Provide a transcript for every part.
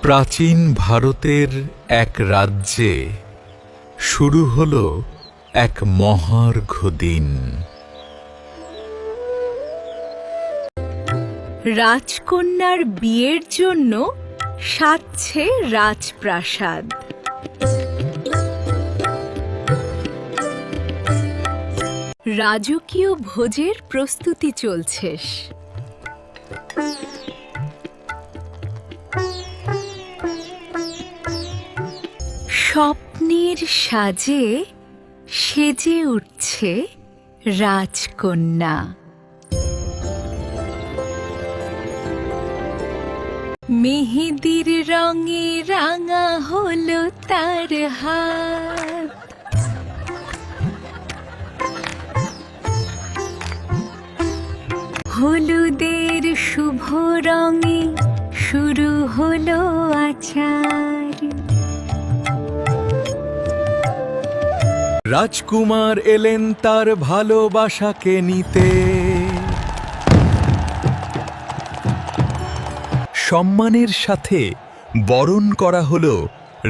প্রাচীন ভারতের এক রাজ্যে শুরু হলো এক মহার্ঘ দিন। রাজকন্যার বিয়ের জন্য সাজছে রাজপ্রাসাদ। রাজকীয় ভোজের প্রস্তুতি চলছে। স্বপ্নের সাজে সেজে উঠছে রাজকন্যা। মেহেদির রঙে রাঙা হলো তার হাত, হলুদের শুভ রঙে শুরু হলো আচার। রাজকুমার এলেন তার ভালোবাসাকে নিতে, সম্মানের সাথে বরণ করা হলো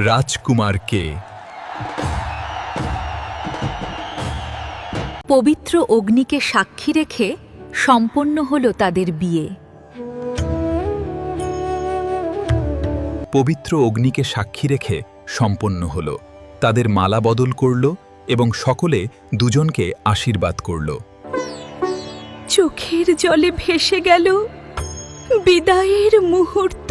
রাজকুমারকে। পবিত্র অগ্নিকে সাক্ষী রেখে সম্পন্ন হলো তাদের বিয়ে। পবিত্র অগ্নিকে সাক্ষী রেখে সম্পন্ন হল। তাদের মালা বদল করল এবং সকলে দুজনকে আশীর্বাদ করল। চোখের জলে ভেসে গেল বিদায়ের মুহূর্ত।